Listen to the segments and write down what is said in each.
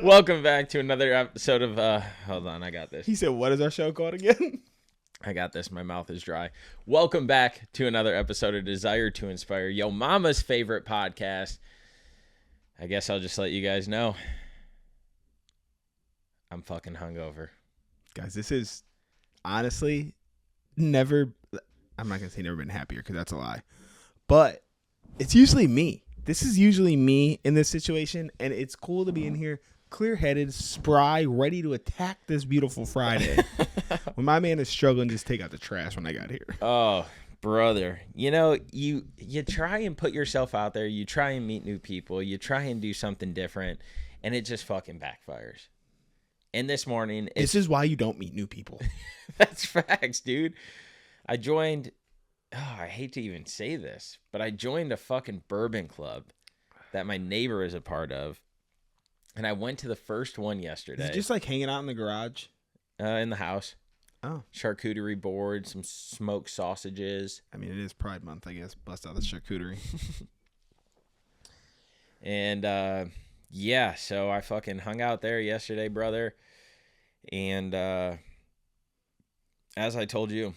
Welcome back to another episode of, hold on, I got this. He said, what is our show called again? I got this. My mouth is dry. Welcome back to another episode of Desire to Inspire, Yo Mama's favorite podcast. I guess I'll just let you guys know. I'm fucking hungover. Guys, this is honestly never, I'm not going to say never been happier because that's a lie. But it's usually me. This is usually me in this situation, and it's cool to be in here clear-headed, spry, ready to attack this beautiful Friday. When my man is struggling, just take out the trash when I got here. Oh, brother. You know, you try and put yourself out there. You try and meet new people. You try and do something different, and it just fucking backfires. And this morning... This is why you don't meet new people. That's facts, dude. I joined... Oh, I hate to even say this, but I joined a fucking bourbon club that my neighbor is a part of. And I went to the first one yesterday. Is it just like hanging out in the garage? In the house. Oh. Charcuterie board, some smoked sausages. I mean, it is Pride Month, I guess. Bust out the charcuterie. And, yeah, so I fucking hung out there yesterday, brother. And as I told you...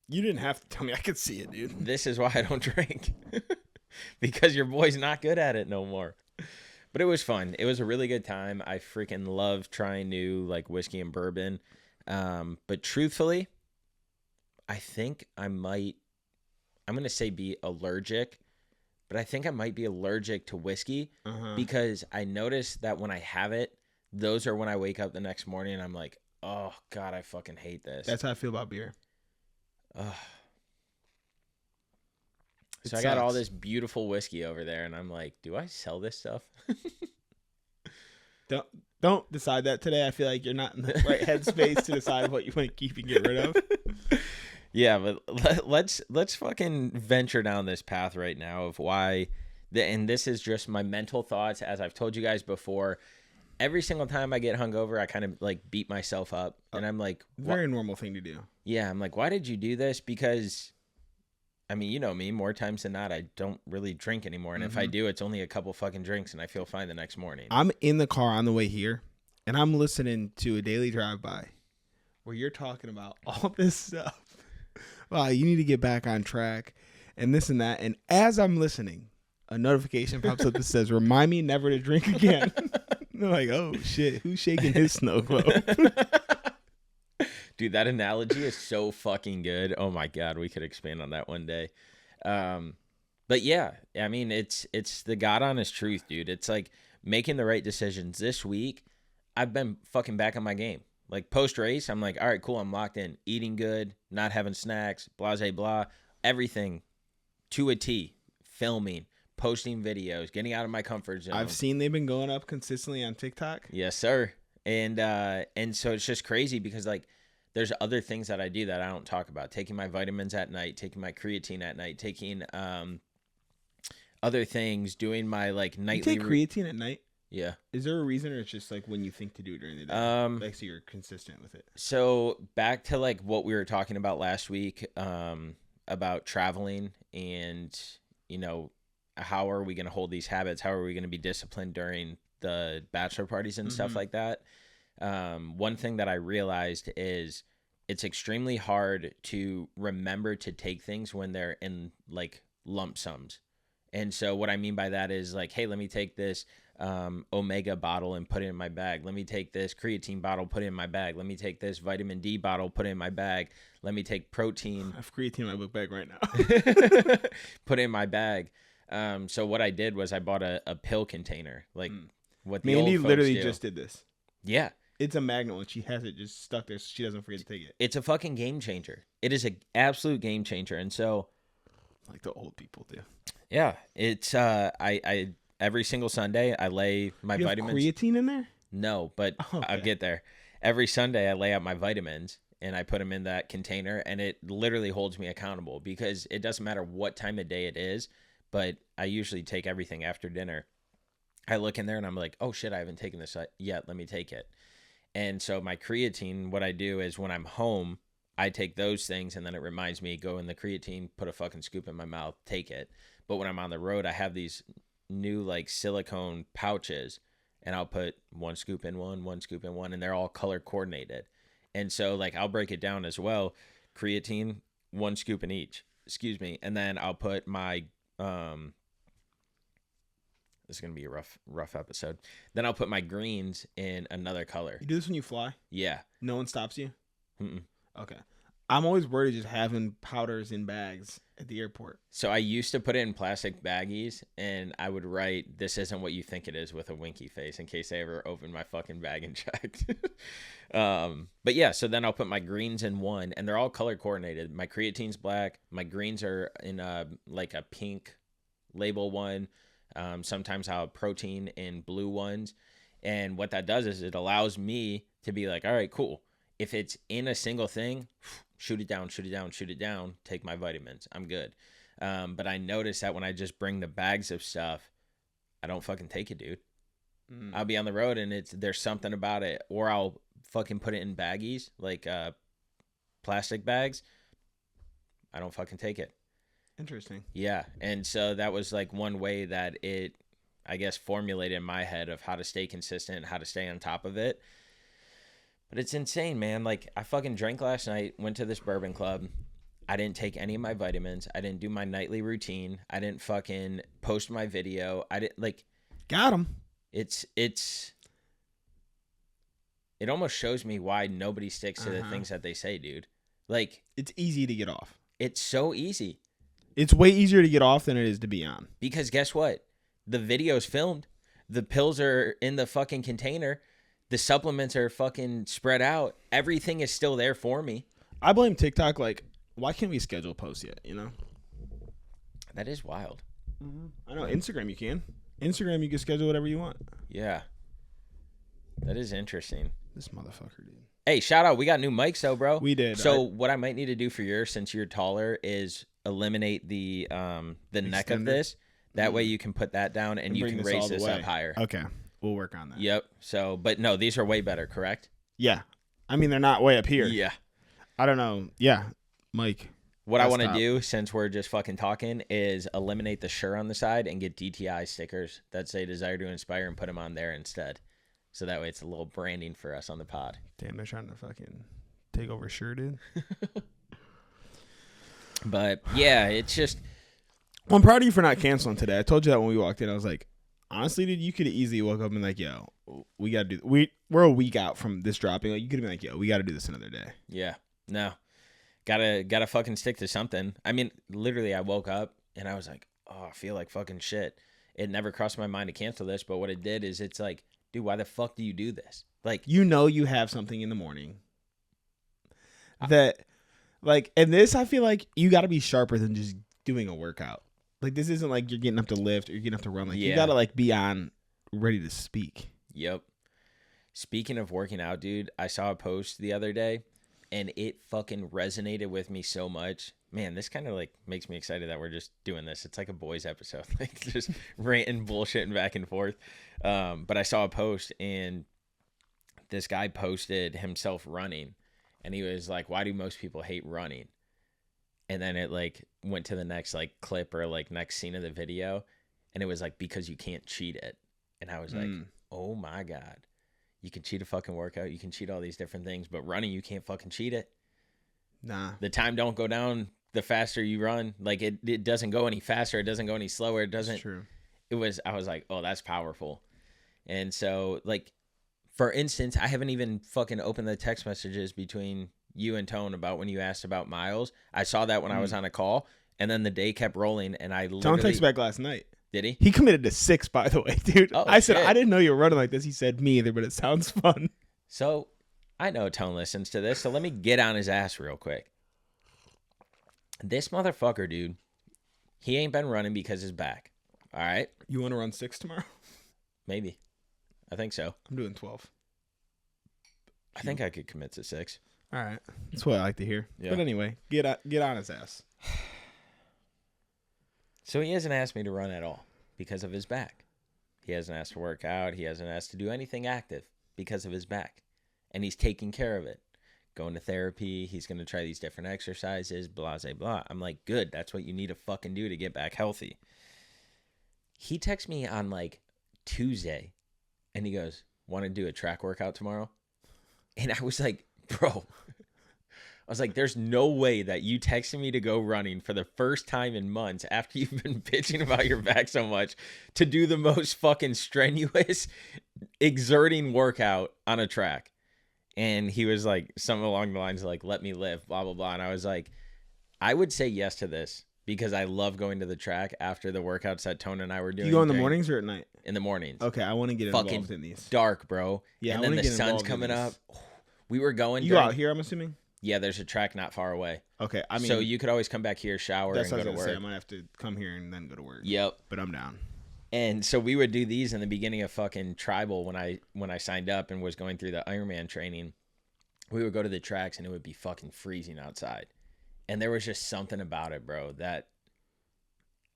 You didn't have to tell me. I could see it, dude. This is why I don't drink. Because your boy's not good at it no more. But it was fun. It was a really good time. I freaking love trying new like whiskey and bourbon. But truthfully, I think I'm going to say be allergic. But I think I might be allergic to whiskey because I noticed that when I have it, those are when I wake up the next morning and I'm like, oh, God, I fucking hate this. That's how I feel about beer. So I got all this beautiful whiskey over there, and I'm like, do I sell this stuff? Don't decide that today. I feel like you're not in the right headspace to decide what you want to keep and get rid of. Yeah, but let's fucking venture down this path right now of why, and this is just my mental thoughts. As I've told you guys before, every single time I get hungover, I kind of like beat myself up, and I'm like, very normal thing to do. Yeah, I'm like, why did you do this? Because, I mean, you know me, more times than not, I don't really drink anymore. And if I do, it's only a couple fucking drinks and I feel fine the next morning. I'm in the car on the way here and I'm listening to a daily drive-by where you're talking about all this stuff. Wow, you need to get back on track and this and that. And as I'm listening, a notification pops up that says, remind me never to drink again. I'm like, oh shit, who's shaking his snow globe? Dude, that analogy is so fucking good. Oh my God, we could expand on that one day. But yeah, I mean, it's the God honest truth, dude. It's like making the right decisions. This week, I've been fucking back on my game. Like post race, I'm like, all right, cool. I'm locked in, eating good, not having snacks, blah, blah, blah, everything to a T, filming, posting videos, getting out of my comfort zone. I've seen they've been going up consistently on TikTok. Yes, sir. And so it's just crazy because like, there's other things that I do that I don't talk about. Taking my vitamins at night, taking my creatine at night, taking other things, doing my like nightly. You take creatine at night? Yeah. Is there a reason or it's just like when you think to do it during the day? Like so you're consistent with it. So back to like what we were talking about last week about traveling and, you know, how are we going to hold these habits? How are we going to be disciplined during the bachelor parties and stuff like that? One thing that I realized is it's extremely hard to remember to take things when they're in like lump sums. And so what I mean by that is like, hey, let me take this omega bottle and put it in my bag. Let me take this creatine bottle, put it in my bag. Let me take this vitamin D bottle, put it in my bag. Let me take protein. I have creatine in my book bag right now. Put it in my bag. So what I did was I bought a pill container. Like what the Mandy old folks literally do. just did this. Yeah. It's a magnet one. She has it just stuck there so she doesn't forget to take it. It's a fucking game changer. It is an absolute game changer. And so, like the old people do. Yeah, it's I every single Sunday I lay my you vitamins. Have creatine in there? No, but Okay. I'll get there. Every Sunday I lay out my vitamins and I put them in that container, and it literally holds me accountable because it doesn't matter what time of day it is, but I usually take everything after dinner. I look in there and I'm like, oh shit, I haven't taken this yet. Let me take it. And so my creatine, what I do is when I'm home, I take those things and then it reminds me, go in the creatine, put a fucking scoop in my mouth, take it. But when I'm on the road, I have these new like silicone pouches and I'll put 1 scoop in one scoop in one, and they're all color coordinated. And so like I'll break it down as well. Creatine, 1 scoop in each. Excuse me. And then I'll put my this is gonna be a rough episode. Then I'll put my greens in another color. You do this when you fly? Yeah. No one stops you? Mm-mm. Okay. I'm always worried just having powders in bags at the airport. So I used to put it in plastic baggies, and I would write, "This isn't what you think it is," with a winky face in case they ever opened my fucking bag and checked. But yeah, so then I'll put my greens in one, and they're all color coordinated. My creatine's black. My greens are in like a pink label one. Sometimes I'll have protein in blue ones. And what that does is it allows me to be like, all right, cool. If it's in a single thing, shoot it down, take my vitamins. I'm good. But I notice that when I just bring the bags of stuff, I don't fucking take it, dude. I'll be on the road and there's something about it. Or I'll fucking put it in baggies, like plastic bags. I don't fucking take it. Interesting. Yeah. And so that was like one way that it, I guess, formulated in my head of how to stay consistent, how to stay on top of it. But it's insane, man. Like, I fucking drank last night, went to this bourbon club. I didn't take any of my vitamins. I didn't do my nightly routine. I didn't fucking post my video. I didn't, like... Got him. It almost shows me why nobody sticks to the things that they say, dude. Like... It's easy to get off. It's so easy. It's way easier to get off than it is to be on. Because guess what? The video's filmed. The pills are in the fucking container. The supplements are fucking spread out. Everything is still there for me. I blame TikTok. Like, why can't we schedule posts yet, you know? That is wild. I know. Instagram, you can. Instagram, you can schedule whatever you want. Yeah. That is interesting. This motherfucker, dude. Hey, shout out. We got new mics, though, bro. We did. So what I might need to do for yours, since you're taller, is eliminate the neck of this. That way you can put that down and you can raise this up higher. Okay. We'll work on that. Yep. So, but no, these are way better, correct? Yeah. I mean, they're not way up here. Yeah. I don't know. Yeah. Mike. What I want to do, since we're just fucking talking, is eliminate the sure on the side and get DTI stickers that say desire to inspire and put them on there instead. So that way it's a little branding for us on the pod. Damn, they're trying to fucking take over sure, dude. But yeah, it's just... Well, I'm proud of you for not canceling today. I told you that when we walked in. I was like, honestly, dude, you could have easily woke up and been like, yo, we got to do... We're a week out from this dropping. Like, you could have been like, yo, we got to do this another day. Yeah. No. Gotta fucking stick to something. I mean, literally, I woke up and I was like, oh, I feel like fucking shit. It never crossed my mind to cancel this, but what it did is it's like, dude, why the fuck do you do this? Like, you know you have something in the morning that, like, and this, I feel like you got to be sharper than just doing a workout. Like, this isn't like you're getting up to lift or you're getting up to run. Like, you got to, like, be on ready to speak. Yep. Speaking of working out, dude, I saw a post the other day and it fucking resonated with me so much. Man, this kind of like makes me excited that we're just doing this. It's like a boys episode, like just ranting, bullshitting back and forth. But I saw a post and this guy posted himself running and he was like, why do most people hate running? And then it like went to the next like clip or like next scene of the video. And it was like, because you can't cheat it. And I was like, oh my God, you can cheat a fucking workout. You can cheat all these different things, but running, you can't fucking cheat it. Nah. The time don't go down the faster you run. Like it doesn't go any faster. It doesn't go any slower. It doesn't. That's true. I was like, oh, that's powerful. And so like, for instance, I haven't even fucking opened the text messages between you and Tone about when you asked about Miles. I saw that when I was on a call and then the day kept rolling and I literally... Tone texted back last night. Did he? He committed to 6, by the way, dude. Oh, I said, shit. I didn't know you were running like this. He said, me either, but it sounds fun. So I know Tone listens to this, so let me get on his ass real quick. This motherfucker, dude, he ain't been running because his back. All right? You want to run 6 tomorrow? Maybe. I think so. I'm doing 12. I think I could commit to 6. All right. That's what I like to hear. Yeah. But anyway, get on his ass. So he hasn't asked me to run at all because of his back. He hasn't asked to work out. He hasn't asked to do anything active because of his back. And he's taking care of it. Going to therapy. He's going to try these different exercises, blah, blah, blah. I'm like, good. That's what you need to fucking do to get back healthy. He texts me on like Tuesday And he goes, want to do a track workout tomorrow? And I was like, bro, I was like, there's no way that you texted me to go running for the first time in months after you've been bitching about your back so much to do the most fucking strenuous, exerting workout on a track. And he was like, something along the lines of like, let me live, blah, blah, blah. And I was like, I would say yes to this because I love going to the track after the workouts that Tone and I were doing. You go in the mornings or at night? In the mornings. Okay, I want to get involved in these. Dark, bro. Yeah, and then the sun's coming up. We were going. You out here, I'm assuming? Yeah, there's a track not far away. Okay, I mean, so you could always come back here, shower, and go to work. Say, I might have to come here and then go to work. Yep. But I'm down. And so we would do these in the beginning of fucking tribal when I signed up and was going through the Ironman training. We would go to the tracks and it would be fucking freezing outside. And there was just something about it, bro, that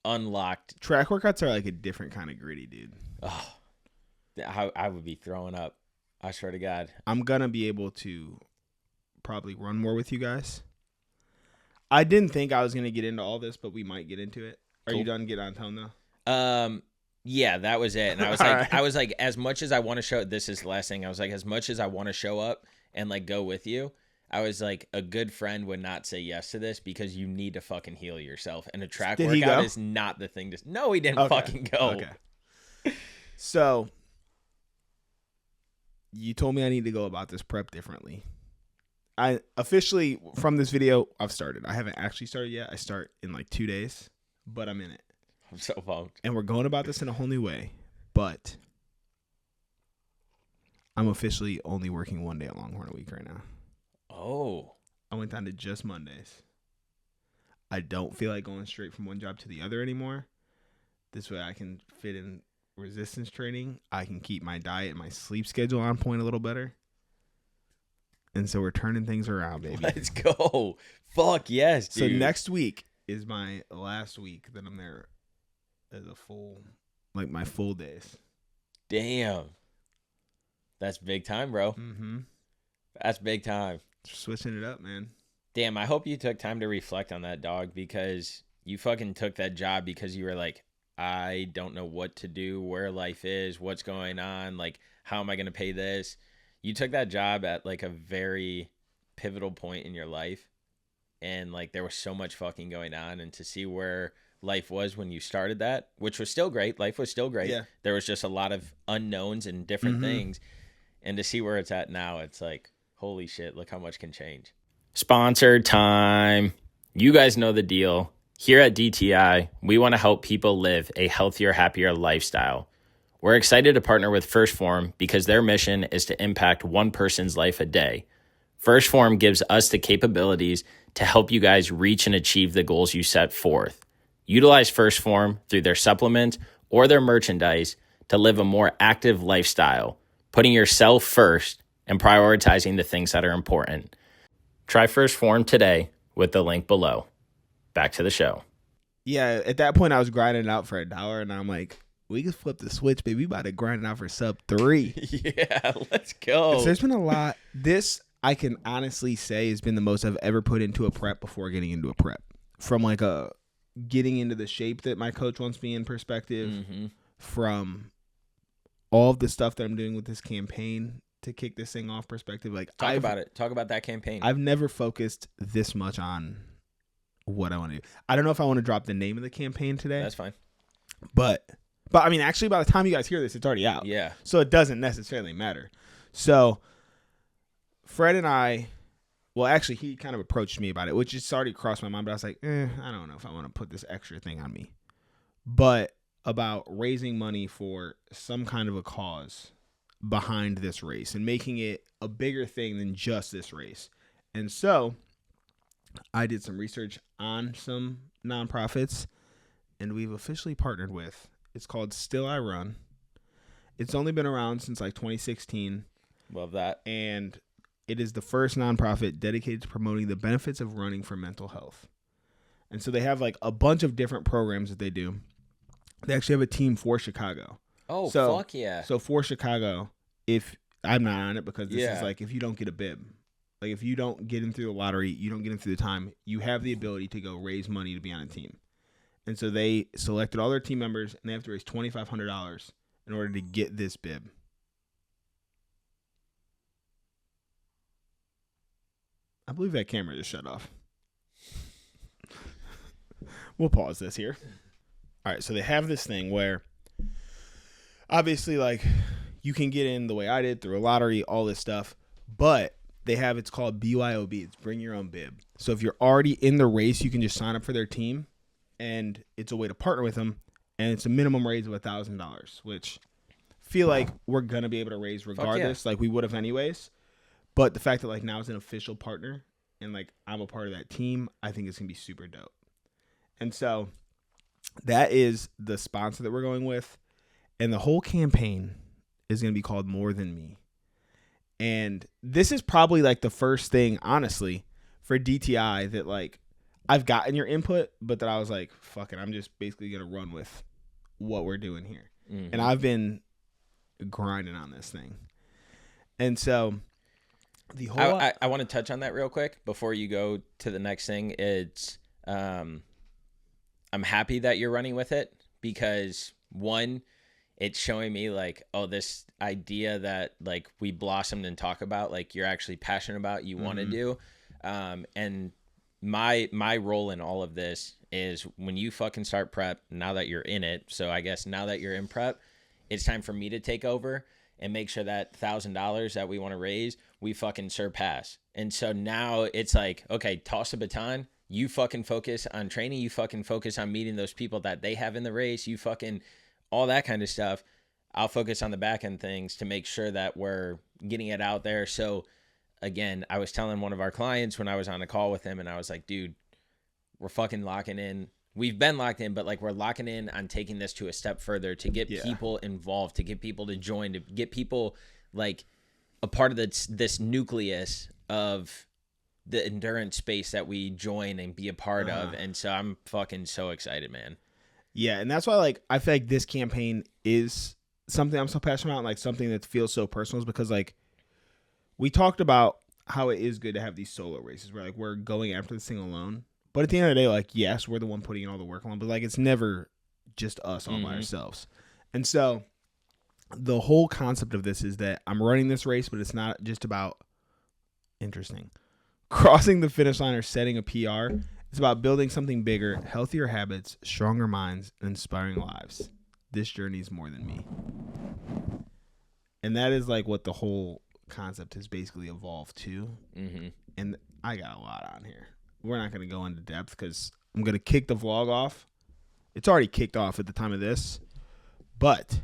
unlocked. Track workouts are like a different kind of gritty, dude. Oh, I would be throwing up. I swear to God. I'm going to be able to probably run more with you guys. I didn't think I was going to get into all this, but we might get into it. Are you done getting on tone though? Yeah, that was it. And I was like, right. I was like, as much as I want to show, this is the last thing. I was like, as much as I want to show up and like go with you, I was like, a good friend would not say yes to this because you need to fucking heal yourself. And a track workout is not the thing to. No, he didn't fucking go. Okay. So you told me I need to go about this prep differently. I officially, from this video, I've started. I haven't actually started yet. I start in like 2 days, but I'm in it. I'm so pumped. And we're going about this in a whole new way, but I'm officially only working 1 day at Longhorn a week right now. Oh. I went down to just Mondays. I don't feel like going straight from one job to the other anymore. This way I can fit in resistance training. I can keep my diet and my sleep schedule on point a little better. And so we're turning things around, baby. Let's go. Fuck yes, dude. So next week is my last week that I'm there as a full, like my full days. Damn. That's big time, bro. Mm-hmm. That's big time. Switching it up, man. Damn, I hope you took time to reflect on that, dog, because you fucking took that job because you were like, I don't know what to do, where life is, what's going on, like, how am I going to pay this? You took that job at, like, a very pivotal point in your life, and, like, there was so much fucking going on, and to see where life was when you started that, which was still great. Life was still great. Yeah. There was just a lot of unknowns and different things, and to see where it's at now, it's like, holy shit, look how much can change. Sponsored time. You guys know the deal. Here at DTI, we want to help people live a healthier, happier lifestyle. We're excited to partner with First Form because their mission is to impact one person's life a day. First Form gives us the capabilities to help you guys reach and achieve the goals you set forth. Utilize First Form through their supplements or their merchandise to live a more active lifestyle, putting yourself first and prioritizing the things that are important. Try First Form today with the link below. Back to the show. Yeah, at that point I was grinding it out for $1, and I'm like, we can flip the switch, baby. We about to grind it out for sub 3. Yeah, let's go. So there's been a lot. This, I can honestly say, has been the most I've ever put into a prep before getting into a prep. From like a getting into the shape that my coach wants me in perspective, from all of the stuff that I'm doing with this campaign to kick this thing off perspective. Like, Talk about it. Talk about that campaign. I've never focused this much on what I want to do. I don't know if I want to drop the name of the campaign today. That's fine. But I mean, actually, by the time you guys hear this, it's already out. Yeah. So it doesn't necessarily matter. So Fred and I, well, actually, he kind of approached me about it, which just already crossed my mind. But I was like, I don't know if I want to put this extra thing on me. But about raising money for some kind of a cause behind this race and making it a bigger thing than just this race. And so I did some research on some nonprofits, and we've officially partnered with. It's called Still I Run. It's only been around since like 2016. Love that. And it is the first nonprofit dedicated to promoting the benefits of running for mental health. And so they have like a bunch of different programs that they do. They actually have a team for Chicago. Oh, so, fuck yeah. So for Chicago, if I'm not on it because this is like if you don't get a bib. Like, if you don't get in through the lottery, you don't get in through the time, you have the ability to go raise money to be on a team. And so they selected all their team members, and they have to raise $2,500 in order to get this bib. I believe that camera just shut off. We'll pause this here. All right, so they have this thing where obviously, like, you can get in the way I did through a lottery, all this stuff, but they have, it's called BYOB. It's bring your own bib. So if you're already in the race, you can just sign up for their team, and it's a way to partner with them, and it's a minimum raise of $1,000, which I feel like we're going to be able to raise regardless, like we would have anyways. But the fact that, like, now it's an official partner and, like, I'm a part of that team, I think it's going to be super dope. And so that is the sponsor that we're going with. And the whole campaign is going to be called More Than Me. And this is probably, like, the first thing, honestly, for DTI that, like, I've gotten your input, but that I was like, fuck it, I'm just basically going to run with what we're doing here. Mm-hmm. And I've been grinding on this thing. And so the whole... I want to touch on that real quick before you go to the next thing. It's... I'm happy that you're running with it because, one, it's showing me, like, oh, this idea that, like, we blossomed and talk about, like, you're actually passionate about, you want to do. And my role in all of this is when you fucking start prep, now that you're in it, so I guess now that you're in prep, it's time for me to take over and make sure that $1,000 that we want to raise, we fucking surpass. And so now it's like, okay, toss the baton. You fucking focus on training. You fucking focus on meeting those people that they have in the race. You fucking all that kind of stuff. I'll focus on the back end things to make sure that we're getting it out there. So again, I was telling one of our clients when I was on a call with him, and I was like, dude, we're fucking locking in. We've been locked in, but, like, we're locking in on taking this to a step further to get people involved, to get people to join, to get people, like, a part of this nucleus of the endurance space that we join and be a part of. And so I'm fucking so excited, man. Yeah. And that's why, like, I feel like this campaign is something I'm so passionate about, and, like, something that feels so personal, is because, like, we talked about how it is good to have these solo races where, like, we're going after this thing alone. But at the end of the day, like, yes, we're the one putting in all the work alone, but, like, it's never just us all by ourselves. And so the whole concept of this is that I'm running this race, but it's not just about crossing the finish line or setting a PR. It's about building something bigger, healthier habits, stronger minds, and inspiring lives. This journey is more than me. And that is, like, what the whole concept has basically evolved to. Mm-hmm. And I got a lot on here. We're not going to go into depth because I'm going to kick the vlog off. It's already kicked off at the time of this, but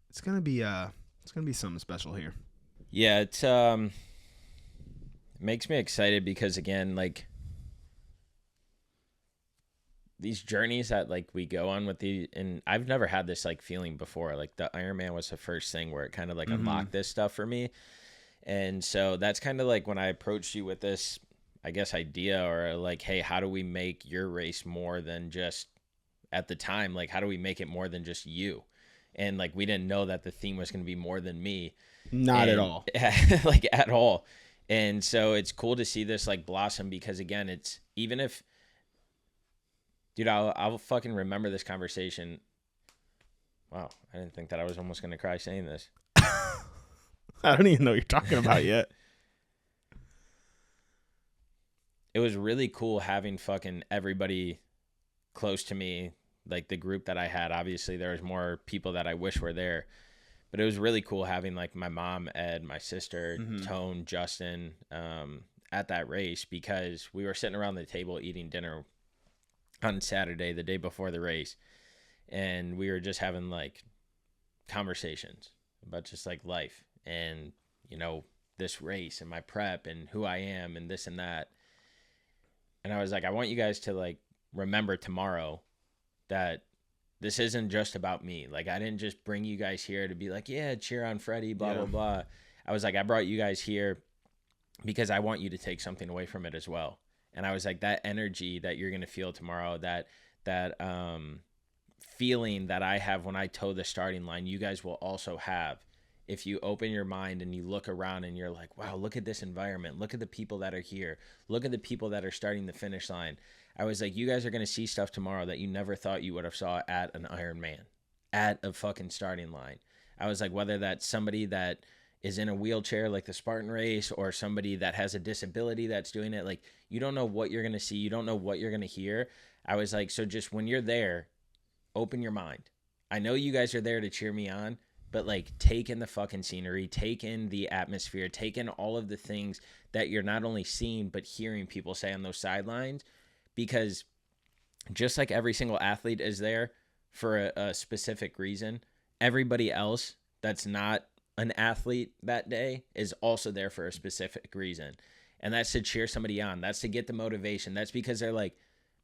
it's going to be something special here. Yeah, it's makes me excited because, again, like, these journeys that, like, we go on with and I've never had this, like, feeling before. Like, the Ironman was the first thing where it kind of, like, unlocked this stuff for me. And so that's kind of like when I approached you with this, I guess, idea, or like, hey, how do we make your race more than just, at the time, like, how do we make it more than just you? And, like, we didn't know that the theme was going to be more than me. Not at all. Like, at all. And so it's cool to see this, like, blossom because, again, it's, even if, dude, I'll fucking remember this conversation. Wow, I didn't think that I was almost going to cry saying this. I don't even know what you're talking about yet. It was really cool having fucking everybody close to me, like the group that I had. Obviously, there was more people that I wish were there. But it was really cool having, like, my mom, Ed, my sister, Tone, Justin, at that race, because we were sitting around the table eating dinner on Saturday, the day before the race, and we were just having, like, conversations about just, like, life and, you know, this race and my prep and who I am and this and that. And I was like, I want you guys to, like, remember tomorrow that this isn't just about me. Like, I didn't just bring you guys here to be like, yeah, cheer on Freddie, blah, blah, blah. I was like, I brought you guys here because I want you to take something away from it as well. And I was like, that energy that you're going to feel tomorrow, that feeling that I have when I toe the starting line, you guys will also have if you open your mind and you look around and you're like, wow, look at this environment. Look at the people that are here. Look at the people that are starting the finish line. I was like, you guys are going to see stuff tomorrow that you never thought you would have saw at an Ironman, at a fucking starting line. I was like, whether that's somebody that is in a wheelchair like the Spartan race, or somebody that has a disability that's doing it. Like, you don't know what you're going to see. You don't know what you're going to hear. I was like, so just when you're there, open your mind. I know you guys are there to cheer me on, but like, take in the fucking scenery, take in the atmosphere, take in all of the things that you're not only seeing, but hearing people say on those sidelines. Because just like every single athlete is there for a specific reason, everybody else that's not an athlete that day is also there for a specific reason. And that's to cheer somebody on. That's to get the motivation. That's because they're like,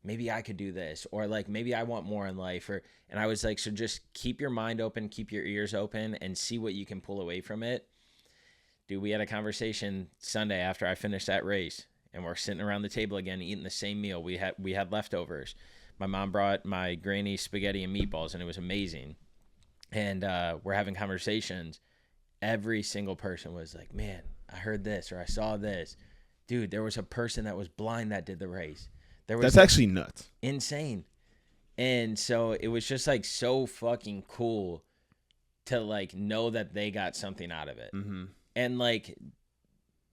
maybe I could do this, or like, maybe I want more in life. And I was like, so just keep your mind open, keep your ears open, and see what you can pull away from it. Dude, we had a conversation Sunday after I finished that race, and we're sitting around the table again, eating the same meal. We had leftovers. My mom brought my granny spaghetti and meatballs, and it was amazing. And we're having conversations. Every single person was like, man, I heard this, or I saw this. Dude, there was a person that was blind that did the race. That's actually nuts. Insane. And so it was just like so fucking cool to like know that they got something out of it. Mm-hmm. And like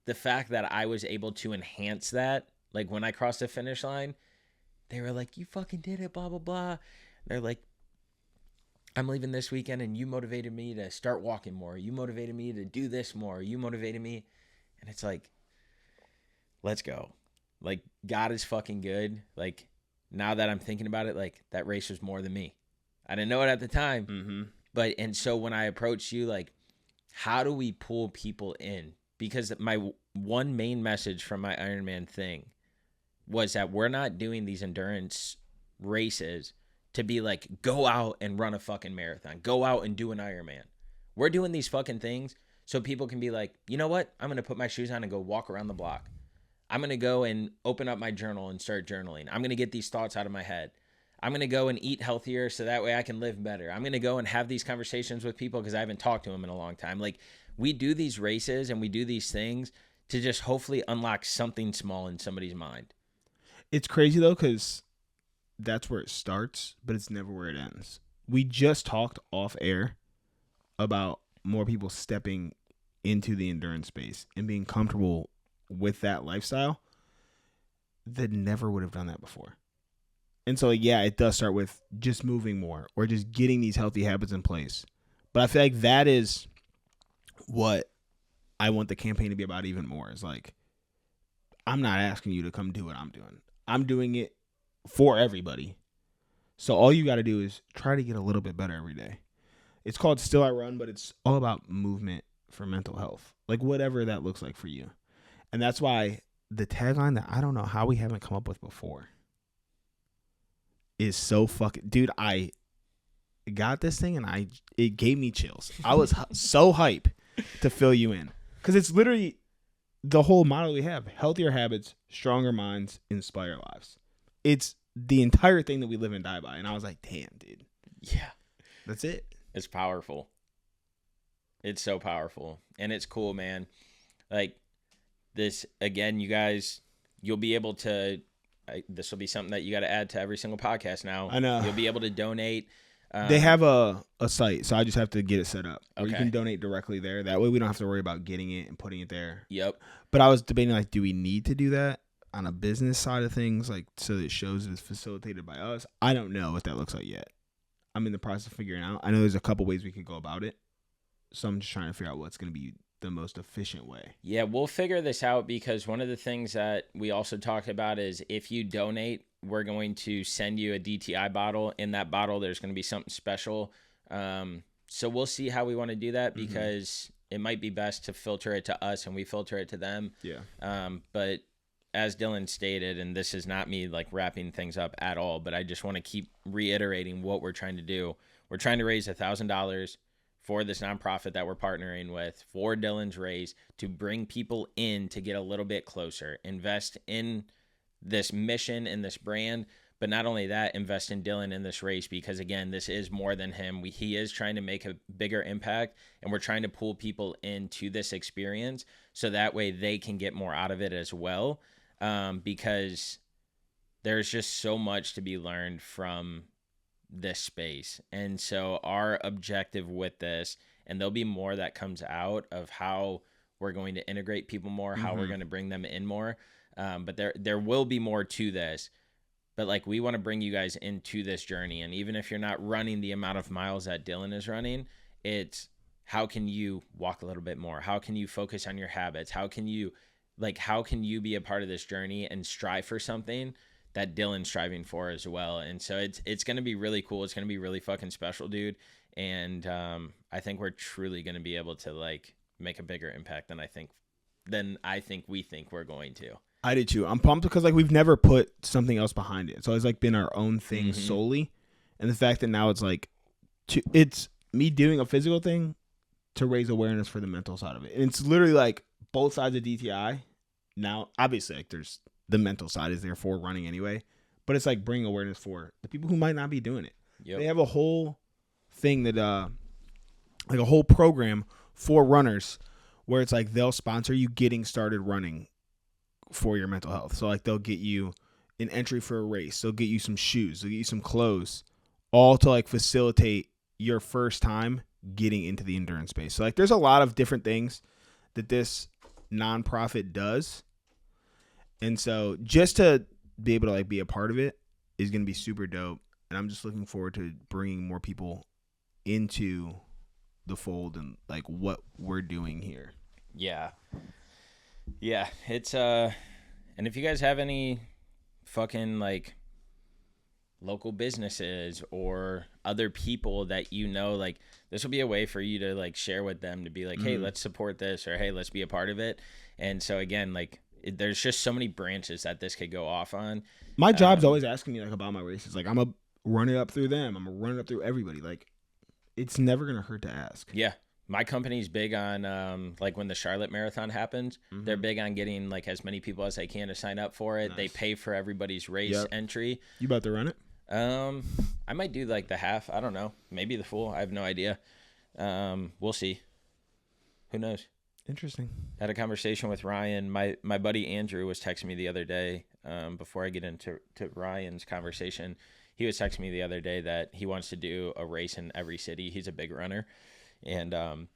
the fact that I was able to enhance that, like when I crossed the finish line, they were like, you fucking did it, blah, blah, blah. They're like, I'm leaving this weekend and you motivated me to start walking more. You motivated me to do this more. You motivated me. And it's like, let's go. Like, God is fucking good. Like, now that I'm thinking about it, like, that race was more than me. I didn't know it at the time. Mm-hmm. But, and so when I approached you, like, how do we pull people in? Because my one main message from my Ironman thing was that we're not doing these endurance races to be like, go out and run a fucking marathon. Go out and do an Ironman. We're doing these fucking things so people can be like, you know what? I'm going to put my shoes on and go walk around the block. I'm going to go and open up my journal and start journaling. I'm going to get these thoughts out of my head. I'm going to go and eat healthier so that way I can live better. I'm going to go and have these conversations with people because I haven't talked to them in a long time. Like, we do these races and we do these things to just hopefully unlock something small in somebody's mind. It's crazy, though, because that's where it starts, but it's never where it ends. We just talked off air about more people stepping into the endurance space and being comfortable with that lifestyle that never would have done that before. And so, yeah, it does start with just moving more or just getting these healthy habits in place. But I feel like that is what I want the campaign to be about even more. Is like, I'm not asking you to come do what I'm doing. I'm doing it for everybody. So all you got to do is try to get a little bit better every day. It's called Still I Run, but it's all about movement for mental health. Like, whatever that looks like for you. And that's why the tagline that I don't know how we haven't come up with before is so fucking... Dude, I got this thing and it gave me chills. I was so hype to fill you in. Because it's literally the whole motto we have. Healthier habits, stronger minds, inspire lives. It's the entire thing that we live and die by. And I was like, damn, dude. Yeah. That's it. It's powerful. It's so powerful. And it's cool, man. Like, this, again, you guys, you'll be able to, this will be something that you got to add to every single podcast now. I know. You'll be able to donate. They have a site, so I just have to get it set up. Where Okay. you can donate directly there. That way we don't have to worry about getting it and putting it there. Yep. But I was debating, like, do we need to do that on a business side of things, like, so that it shows it's facilitated by us? I don't know what that looks like yet. I'm in the process of figuring out. I know there's a couple ways we could go about it. So I'm just trying to figure out what's going to be the most efficient way. Yeah, we'll figure this out because one of the things that we also talked about is if you donate, we're going to send you a DTI bottle. In that bottle, there's going to be something special. So we'll see how we want to do that because it might be best to filter it to us and we filter it to them. Yeah. But as Dylan stated, and this is not me like wrapping things up at all, but I just want to keep reiterating what we're trying to do. We're trying to raise $1,000 for this nonprofit that we're partnering with for Dylan's race to bring people in to get a little bit closer, invest in this mission and this brand, but not only that, invest in Dylan in this race because, again, this is more than him. He is trying to make a bigger impact, and we're trying to pull people into this experience so that way they can get more out of it as well, because there's just so much to be learned from this space. And so our objective with this and there'll be more that comes out of how we're going to integrate people more, how we're going to bring them in more. But there will be more to this. But like, we want to bring you guys into this journey. And even if you're not running the amount of miles that Dylan is running, it's how can you walk a little bit more? How can you focus on your habits? How can you be a part of this journey and strive for something that Dylan's striving for as well? And so it's going to be really cool. It's going to be really fucking special, dude. And I think we're truly going to be able to like make a bigger impact than I think we think we're going to. I did too. I'm pumped because like we've never put something else behind it. It's always like been our own thing solely. And the fact that now it's like, it's me doing a physical thing to raise awareness for the mental side of it. And it's literally like both sides of DTI. Now, obviously, like there's the mental side is there for running anyway, but it's like bringing awareness for the people who might not be doing it. Yep. They have a whole thing that, like a whole program for runners where it's like they'll sponsor you getting started running for your mental health. So like they'll get you an entry for a race. They'll get you some shoes. They'll get you some clothes, all to like facilitate your first time getting into the endurance space. So like there's a lot of different things that this nonprofit does. And so just to be able to like be a part of it is going to be super dope. And I'm just looking forward to bringing more people into the fold and like what we're doing here. Yeah. Yeah, it's and if you guys have any fucking like local businesses or other people that you know, like this will be a way for you to like share with them to be like, hey, let's support this, or hey, let's be a part of it. And so again, like there's just so many branches that this could go off on. My job's always asking me like about my races. Like I'm gonna run it up through them. I'm gonna run it up through everybody. Like it's never gonna hurt to ask. Yeah. My company's big on, like when the Charlotte Marathon happens, they're big on getting like as many people as they can to sign up for it. Nice. They pay for everybody's race entry. You about to run it? I might do like the half. I don't know. Maybe the full. I have no idea. We'll see. Who knows? Interesting. I had a conversation with Ryan. My buddy Andrew was texting me the other day. Before I get into Ryan's conversation, he was texting me the other day that he wants to do a race in every city. He's a big runner. And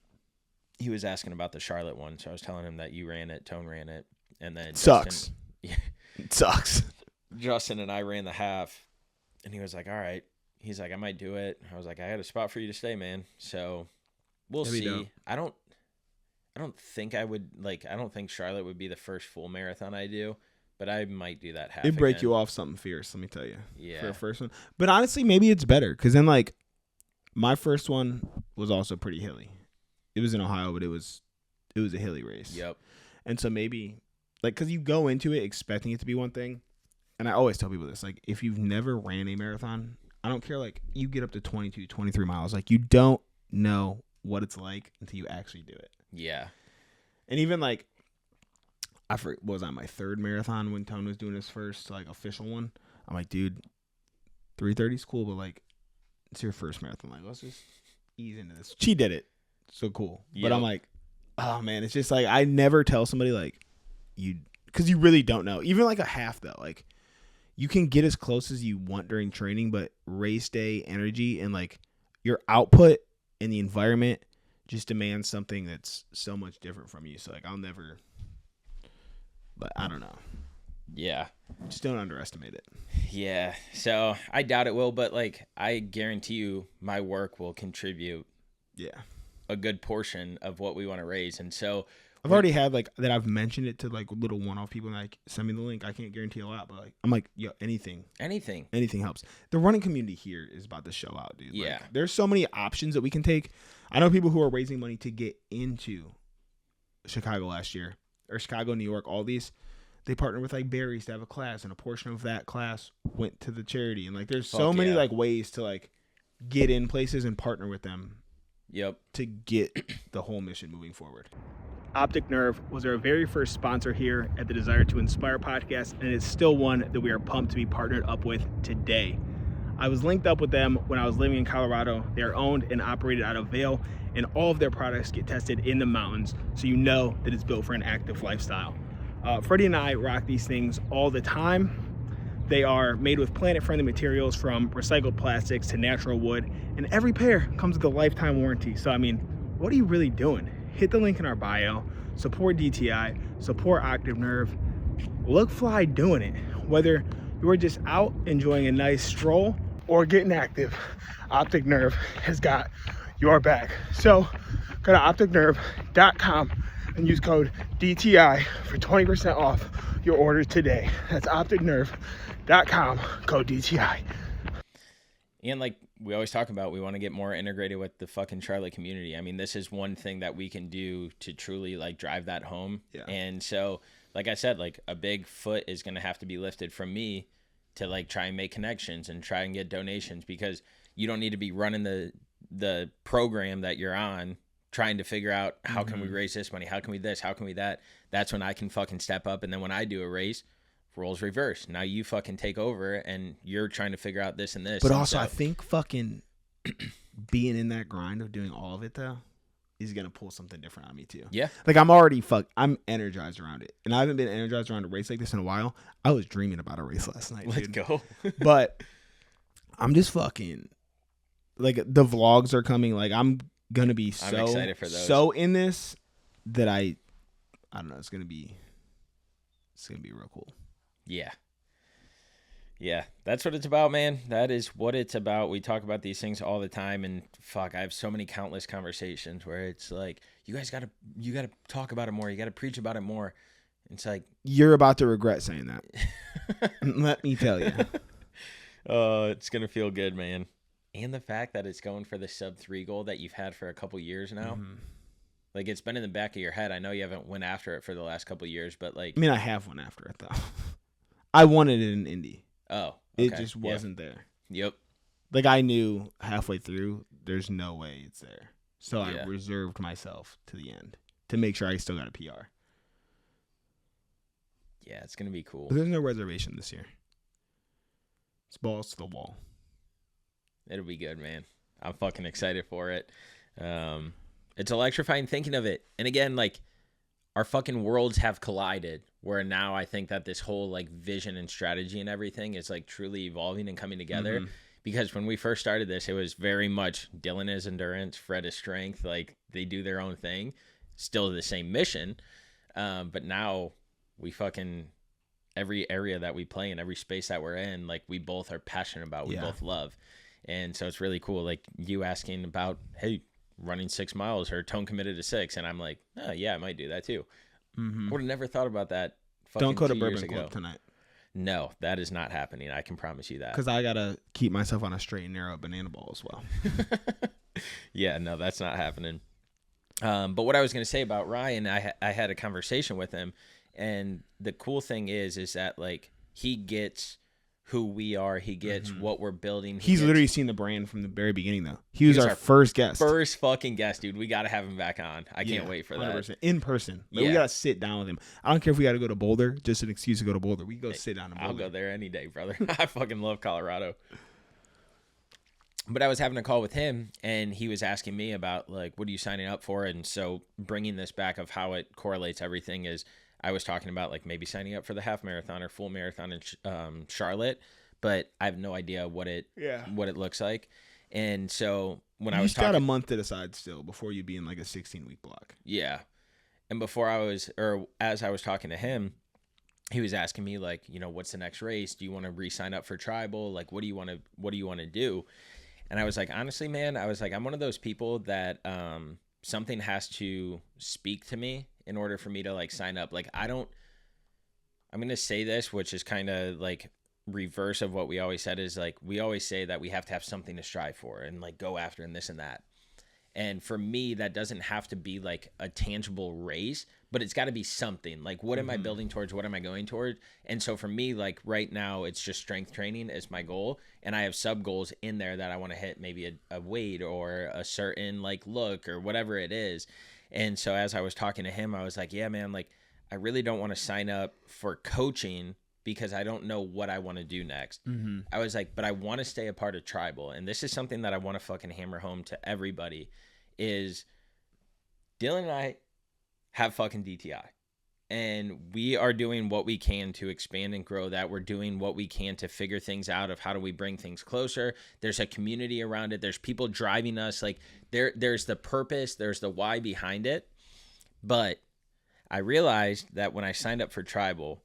he was asking about the Charlotte one, so I was telling him that you ran it, Tone ran it, and then sucks. Justin, it sucks. Justin and I ran the half, and he was like, "All right." He's like, "I might do it." I was like, "I got a spot for you to stay, man." So we'll see. I don't think I would like. I don't think Charlotte would be the first full marathon I do, but I might do that half. It'd break you off something fierce, let me tell you. Yeah. For a first one, but honestly, maybe it's better because then like. My first one was also pretty hilly. It was in Ohio, but it was a hilly race. Yep. And so maybe, like, because you go into it expecting it to be one thing, and I always tell people this, like, if you've never ran a marathon, I don't care, like, you get up to 22, 23 miles. Like, you don't know what it's like until you actually do it. Yeah. And even, like, I forget, was on my third marathon when Tone was doing his first, like, official one. I'm like, dude, 3:30 is cool, but, like, it's your first marathon. Like, let's just ease into this. She did it. So cool. Yep. But I'm like, oh, man, it's just like I never tell somebody, like, because you really don't know. Even, like, a half, though. Like, you can get as close as you want during training, but race day energy and, like, your output and the environment just demands something that's so much different from you. So, like, I'll never, but I don't know. Yeah. Just don't underestimate it. Yeah. So I doubt it will, but like I guarantee you my work will contribute a good portion of what we want to raise. And so I've already had like that I've mentioned it to like little one-off people and like send me the link. I can't guarantee a lot, but like I'm like, yo, anything helps. The running community here is about to show out, dude. Yeah. Like, there's so many options that we can take. I know people who are raising money to get into Chicago last year or Chicago, New York, all these. They partnered with like Barry's to have a class, and a portion of that class went to the charity. And like, there's so many like ways to like get in places and partner with them. Yep. To get the whole mission moving forward. Optic Nerve was our very first sponsor here at the Desire to Inspire podcast, and it's still one that we are pumped to be partnered up with today. I was linked up with them when I was living in Colorado. They are owned and operated out of Vail, and all of their products get tested in the mountains, so you know that it's built for an active lifestyle. Freddie and I rock these things all the time. They are made with planet-friendly materials from recycled plastics to natural wood, and every pair comes with a lifetime warranty. So, I mean, what are you really doing? Hit the link in our bio. Support DTI. Support Octave Nerve. Look fly doing it. Whether you're just out enjoying a nice stroll or getting active, Optic Nerve has got your back. So go to opticnerve.com and use code DTI for 20% off your order today. That's opticnerve.com, code DTI. And like we always talk about, we want to get more integrated with the fucking Charlotte community. I mean, this is one thing that we can do to truly like drive that home. Yeah. And so, like I said, like a big foot is going to have to be lifted from me to like try and make connections and try and get donations, because you don't need to be running the program that you're on trying to figure out how can we raise this money? How can we this? How can we that? That's when I can fucking step up. And then when I do a race, roles reverse. Now you fucking take over and you're trying to figure out this and this. But and also, so, I think fucking being in that grind of doing all of it, though, is going to pull something different on me, too. Yeah. Like, I'm energized around it. And I haven't been energized around a race like this in a while. I was dreaming about a race last night, Let's dude. go. But I'm just fucking, like, the vlogs are coming. Like, I'm going to be I'm excited for those. so in this that I don't know, it's going to be real cool. Yeah. Yeah, that's what it's about, man. That is what it's about. We talk about these things all the time, and fuck, I have so many countless conversations where it's like, you gotta talk about it more. You gotta preach about it more. It's like, you're about to regret saying that. Let me tell you. Oh, it's gonna feel good, man. And the fact that it's going for the sub-3 goal that you've had for a couple years now. Mm-hmm. Like, it's been in the back of your head. I know you haven't went after it for the last couple years, but like, I mean, I have went after it though. I wanted it in Indy. Oh, okay. It just wasn't there. Yep. Like, I knew halfway through, there's no way it's there. So I reserved myself to the end to make sure I still got a PR. Yeah, it's going to be cool. But there's no reservation this year. It's balls to the wall. It'll be good, man. I'm fucking excited for it. It's electrifying thinking of it. And again, like, our fucking worlds have collided, where now I think that this whole like vision and strategy and everything is like truly evolving and coming together. Mm-hmm. Because when we first started this, it was very much Dylan is endurance, Fred is strength. Like, they do their own thing, still the same mission. But now we fucking, every area that we play in, every space that we're in, like, we both are passionate about, we both love. And so it's really cool. Like, you asking about, hey, running 6 miles or tone committed to 6, and I'm like, oh yeah, I might do that too. Mm-hmm. Would have never thought about that. Don't go to Bourbon Club tonight. No, that is not happening. I can promise you that. Because I gotta keep myself on a straight and narrow banana ball as well. Yeah, no, that's not happening. But what I was gonna say about Ryan, I had a conversation with him, and the cool thing is that like, he gets who we are, he gets what we're building. He's literally seen the brand from the very beginning, though. He was our first guest. First fucking guest, dude. We got to have him back on. I can't wait for 100%. That. In person. Like, we got to sit down with him. I don't care if we got to go to Boulder, just an excuse to go to Boulder. We can go sit down in Boulder. I'll go there any day, brother. I fucking love Colorado. But I was having a call with him, and he was asking me about, like, what are you signing up for? And so bringing this back of how it correlates everything is, I was talking about, like, maybe signing up for the half marathon or full marathon in Charlotte, but I have no idea what it looks like. And so when I was talking, you got a month to decide still before you be in like a 16-week block. Yeah. And as I was talking to him, he was asking me, like, you know, what's the next race? Do you want to re-sign up for tribal? Like, what do you want to do? And I was like, honestly, man, I'm one of those people that something has to speak to me in order for me to like sign up. Like, I'm going to say this, which is kind of like reverse of what we always said, is like, we always say that we have to have something to strive for and like go after and this and that. And for me, that doesn't have to be like a tangible race, but it's got to be something. Like, what am I building towards? What am I going towards? And so for me, like right now, it's just strength training is my goal. And I have sub goals in there that I want to hit, maybe a weight or a certain like look or whatever it is. And so as I was talking to him, I was like, yeah, man, like, I really don't want to sign up for coaching because I don't know what I want to do next. Mm-hmm. I was like, but I want to stay a part of tribal. And this is something that I want to fucking hammer home to everybody is Dylan and I have fucking DTI. And we are doing what we can to expand and grow that. We're doing what we can to figure things out of how do we bring things closer. There's a community around it. There's people driving us. Like there's the purpose, there's the why behind it. But I realized that when I signed up for Tribal,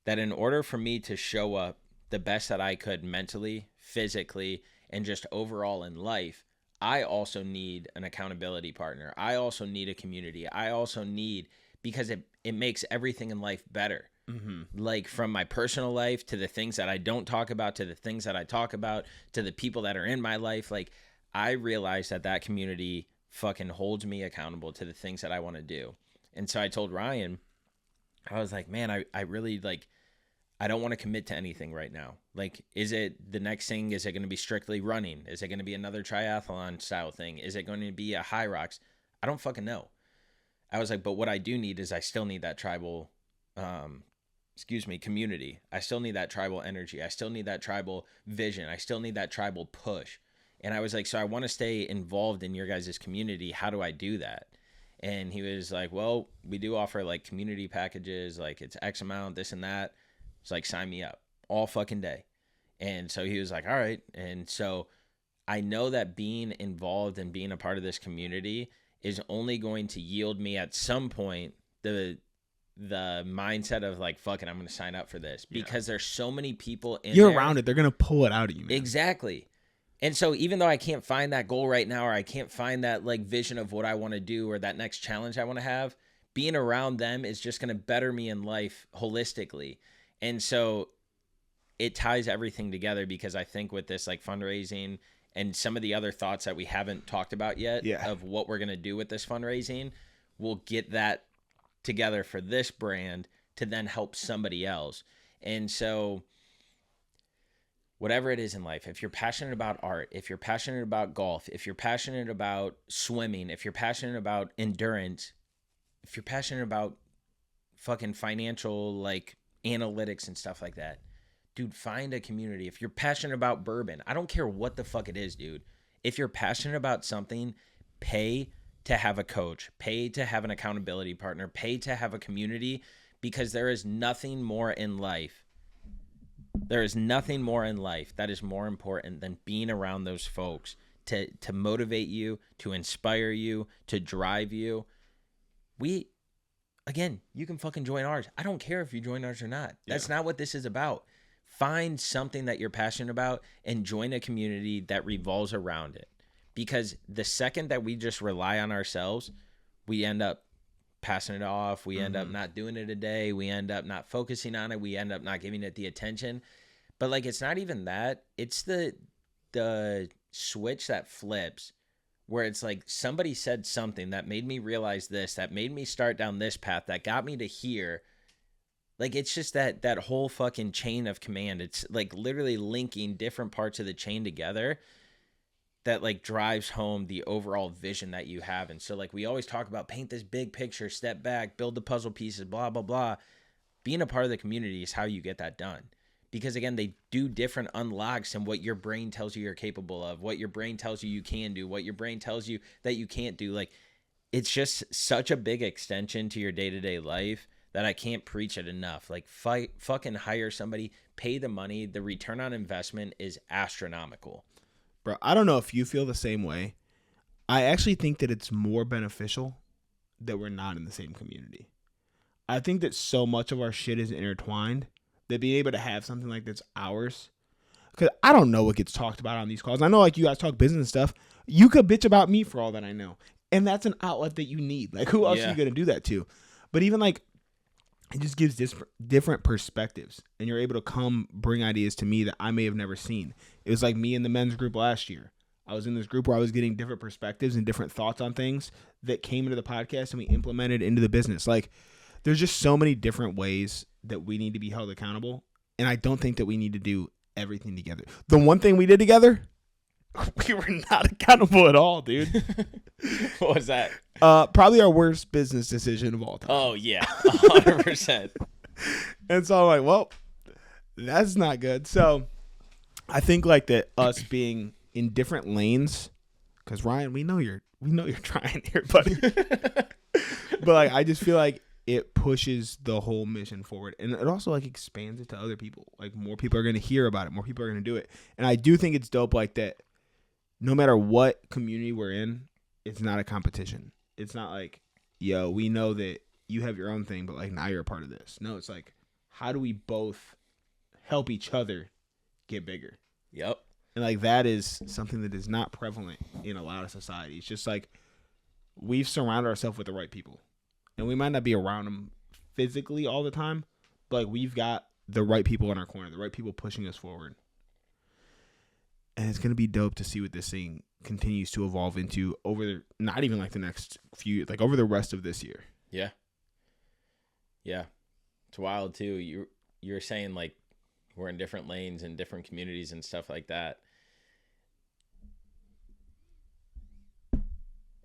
that in order for me to show up the best that I could mentally, physically, and just overall in life, I also need an accountability partner. I also need a community. I also need, because it makes everything in life better. Like from my personal life to the things that I don't talk about, to the things that I talk about, to the people that are in my life. Like I realize that community fucking holds me accountable to the things that I want to do. And so I told Ryan, I was like, man, I really like, I don't want to commit to anything right now. Like, is it the next thing? Is it going to be strictly running? Is it going to be another triathlon style thing? Is it going to be a high rocks? I don't fucking know. I was like, but what I do need is I still need that tribal, community. I still need that tribal energy. I still need that tribal vision. I still need that tribal push. And I was like, so I want to stay involved in your guys' community. How do I do that? And he was like, well, we do offer like community packages. Like it's X amount, this and that. It's like, sign me up all fucking day. And so he was like, all right. And so I know that being involved and being a part of this community is only going to yield me at some point the mindset of like, fuck it, I'm going to sign up for this, because there's so many people in You're there. around it. They're going to pull it out of you, man. Exactly. And so even though I can't find that goal right now, or I can't find that like vision of what I want to do or that next challenge I want to have, being around them is just going to better me in life holistically. And so it ties everything together, because I think with this like fundraising and some of the other thoughts that we haven't talked about yet of what we're going to do with this fundraising, we'll get that together for this brand to then help somebody else. And so whatever it is in life, if you're passionate about art, if you're passionate about golf, if you're passionate about swimming, if you're passionate about endurance, if you're passionate about fucking financial like analytics and stuff like that, dude, find a community. If you're passionate about bourbon, I don't care what the fuck it is, dude. If you're passionate about something, pay to have a coach, pay to have an accountability partner, pay to have a community, because there is nothing more in life. There is nothing more in life that is more important than being around those folks to motivate you, to inspire you, to drive you. Again, you can fucking join ours. I don't care if you join ours or not. That's not what this is about. Find something that you're passionate about and join a community that revolves around it. Because the second that we just rely on ourselves, we end up passing it off. We end up not doing it a day. We end up not focusing on it. We end up not giving it the attention. But like, it's not even that. It's the switch that flips, where it's like somebody said something that made me realize this, that made me start down this path, that got me to here. Like, it's just that whole fucking chain of command. It's like literally linking different parts of the chain together that like drives home the overall vision that you have. And so like we always talk about, paint this big picture, step back, build the puzzle pieces, blah, blah, blah. Being a part of the community is how you get that done. Because again, they do different unlocks in what your brain tells you you're capable of, what your brain tells you you can do, what your brain tells you that you can't do. Like, it's just such a big extension to your day-to-day life that I can't preach it enough. Like, fucking hire somebody, pay the money. The return on investment is astronomical. Bro, I don't know if you feel the same way. I actually think that it's more beneficial that we're not in the same community. I think that so much of our shit is intertwined that being able to have something like that's ours, because I don't know what gets talked about on these calls. I know like you guys talk business stuff. You could bitch about me for all that I know. And that's an outlet that you need. Like, who else are you going to do that to? But even like, it just gives different perspectives, and you're able to come bring ideas to me that I may have never seen. It was like me in the men's group last year. I was in this group where I was getting different perspectives and different thoughts on things that came into the podcast and we implemented into the business. Like, there's just so many different ways that we need to be held accountable, and I don't think that we need to do everything together. The one thing we did together, we were not accountable at all, dude. What was that? Probably our worst business decision of all time. Oh, yeah. 100%. And so I'm like, well, that's not good. So I think like that us being in different lanes, because Ryan, we know you're trying here, buddy. But like, I just feel like it pushes the whole mission forward. And it also like expands it to other people. Like more people are going to hear about it. More people are going to do it. And I do think it's dope like that. No matter what community we're in, it's not a competition. It's not like, yo, we know that you have your own thing, but like now you're a part of this. No, it's like, how do we both help each other get bigger? Yep. And like that is something that is not prevalent in a lot of society. It's just like we've surrounded ourselves with the right people. And we might not be around them physically all the time, but like we've got the right people in our corner, the right people pushing us forward. And it's going to be dope to see what this thing continues to evolve into over not even like the next few, like over the rest of this year. Yeah. Yeah. It's wild too. You're saying like we're in different lanes and different communities and stuff like that.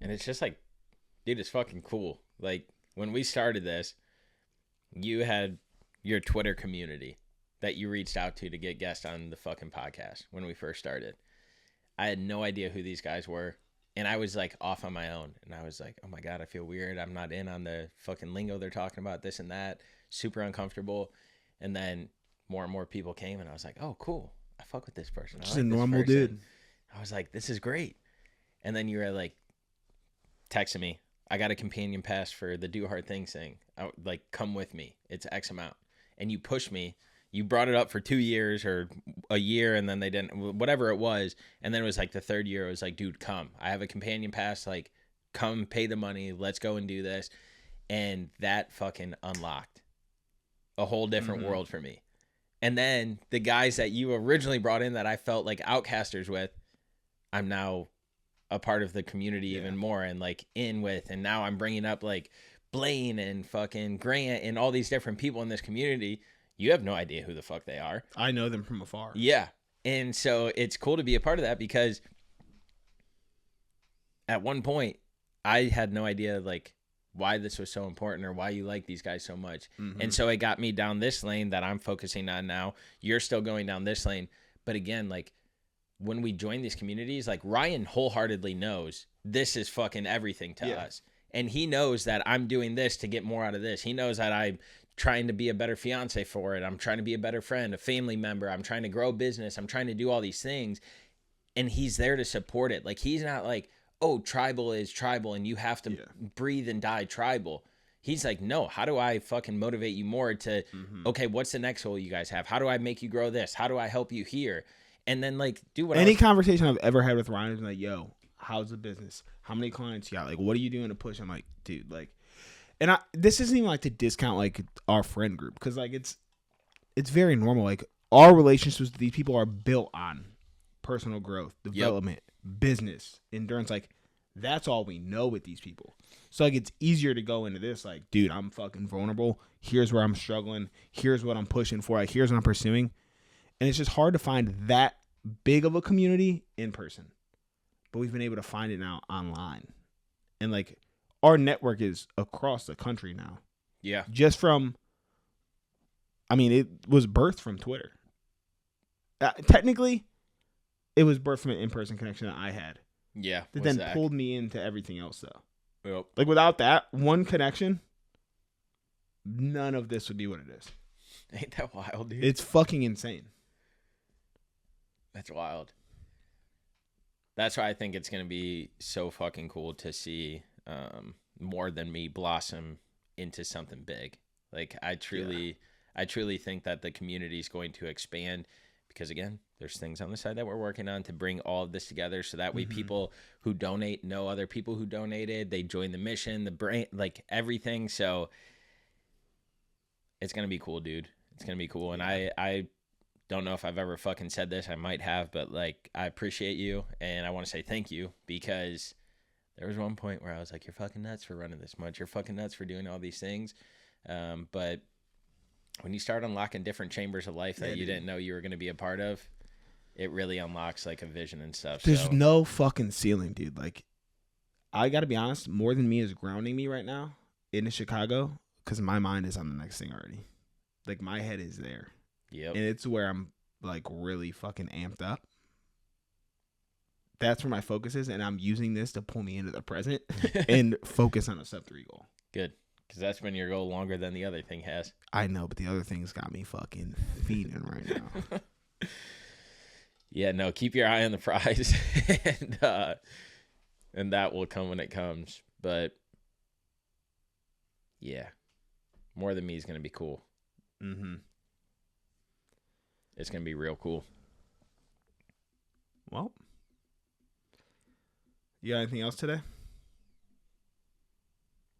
And it's just like, dude, it's fucking cool. Like when we started this, you had your Twitter community that you reached out to get guests on the fucking podcast when we first started. I had no idea who these guys were. And I was like off on my own. And I was like, oh my God, I feel weird. I'm not in on the fucking lingo they're talking about, this and that. Super uncomfortable. And then more and more people came and I was like, oh, cool. I fuck with this person. Just a normal dude. I was like, this is great. And then you were like texting me, I got a companion pass for the Do Hard Things thing. Like, come with me. It's X amount. And you pushed me. You brought it up for 2 years or a year, and then they didn't, whatever it was. And then it was like the third year, it was like, dude, come. I have a companion pass. Like, come pay the money. Let's go and do this. And that fucking unlocked a whole different world for me. And then the guys that you originally brought in that I felt like outcasters with, I'm now a part of the community even more and like in with. And now I'm bringing up like Blaine and fucking Grant and all these different people in this community. You have no idea who the fuck they are. I know them from afar. Yeah. And so it's cool to be a part of that because at one point I had no idea like why this was so important or why you like these guys so much. And so it got me down this lane that I'm focusing on now. You're still going down this lane. But again, like when we join these communities, like Ryan wholeheartedly knows this is fucking everything to us. And he knows that I'm doing this to get more out of this. He knows that I'm trying to be a better fiance for it. I'm trying to be a better friend, a family member. I'm trying to grow business. I'm trying to do all these things. And he's there to support it. Like he's not like, oh, tribal is tribal and you have to breathe and die tribal. He's like, no, how do I fucking motivate you more to, okay, what's the next goal you guys have? How do I make you grow this? How do I help you here? And then like do what any conversation I've ever had with Ryan is like, yo, how's the business? How many clients you got? Like, what are you doing to push? I'm like, dude, like, and this isn't even like to discount like our friend group because like it's very normal. Like our relationships with these people are built on personal growth, development, business, endurance. Like that's all we know with these people. So like it's easier to go into this like, dude, I'm fucking vulnerable. Here's where I'm struggling. Here's what I'm pushing for. Like here's what I'm pursuing. And it's just hard to find that big of a community in person. But we've been able to find it now online. And like our network is across the country now. Yeah. Just from, I mean, it was birthed from Twitter. Technically, it was birthed from an in-person connection that I had. Yeah. That then pulled me into everything else though. Yep. Like without that one connection, none of this would be what it is. Ain't that wild, dude? It's fucking insane. That's wild. That's why I think it's going to be so fucking cool to see more than me blossom into something big. Like I truly think that the community is going to expand because again, there's things on the side that we're working on to bring all of this together so that way people who donate know other people who donated, they join the mission, the brain, like everything. So it's going to be cool, dude. It's going to be cool. And I don't know if I've ever fucking said this. I might have, but like, I appreciate you. And I want to say thank you because there was one point where I was like, you're fucking nuts for running this much. You're fucking nuts for doing all these things. But when you start unlocking different chambers of life that you didn't know you were going to be a part of, it really unlocks like a vision and stuff. There's no fucking ceiling, dude. Like, I got to be honest, more than me is grounding me right now in Chicago because my mind is on the next thing already. Like, my head is there. Yep. And it's where I'm like really fucking amped up. That's where my focus is, and I'm using this to pull me into the present and focus on a sub-3 goal. Good. Because that's been your goal longer than the other thing has. I know, but the other thing's got me fucking feeding right now. Yeah, no, keep your eye on the prize, and that will come when it comes. But yeah, More Than Me is going to be cool. Mm-hmm. It's going to be real cool. Well, you got anything else today?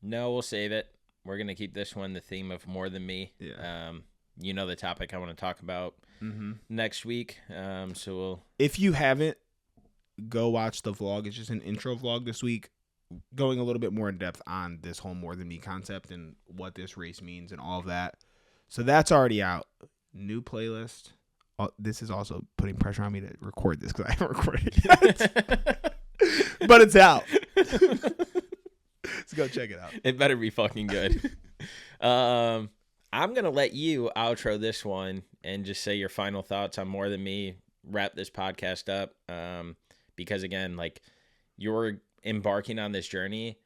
No, we'll save it. We're going to keep this one the theme of More Than Me. Yeah. You know the topic I want to talk about next week. So we'll... If you haven't, go watch the vlog. It's just an intro vlog this week, going a little bit more in depth on this whole More Than Me concept and what this race means and all of that. So that's already out. New playlist. This is also putting pressure on me to record this because I haven't recorded it yet. But it's out. Let's go check it out. It better be fucking good. I'm going to let you outro this one and just say your final thoughts on More Than Me, wrap this podcast up. Because again, like, you're embarking on this journey,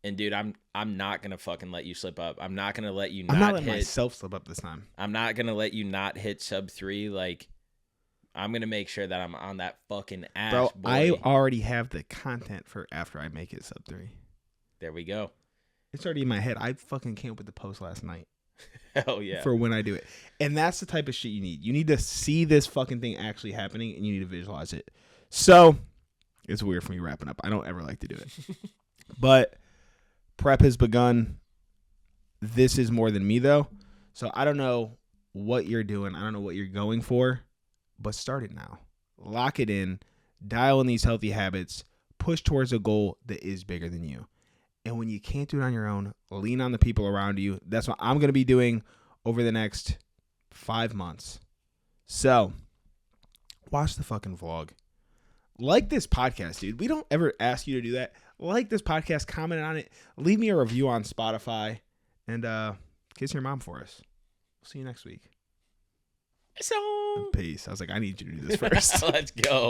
and dude, I'm not going to fucking let you slip up. I'm not going to let you I'm not letting myself slip up this time. I'm not going to let you not hit sub 3. Like, I'm going to make sure that I'm on that fucking ass, bro, boy. I already have the content for after I make it sub 3. There we go. It's already in my head. I fucking came up with the post last night. Hell yeah. For when I do it. And that's the type of shit you need. You need to see this fucking thing actually happening, and you need to visualize it. So, it's weird for me wrapping up. I don't ever like to do it. But prep has begun. This is More Than Me, though. So, I don't know what you're doing. I don't know what you're going for. But start it now. Lock it in. Dial in these healthy habits. Push towards a goal that is bigger than you. And when you can't do it on your own, lean on the people around you. That's what I'm going to be doing over the next 5 months. So, watch the fucking vlog. Like this podcast, dude. We don't ever ask you to do that. Like this podcast, comment on it. Leave me a review on Spotify. And kiss your mom for us. We'll see you next week. So Peace. I was like, I need you to do this first. Let's go.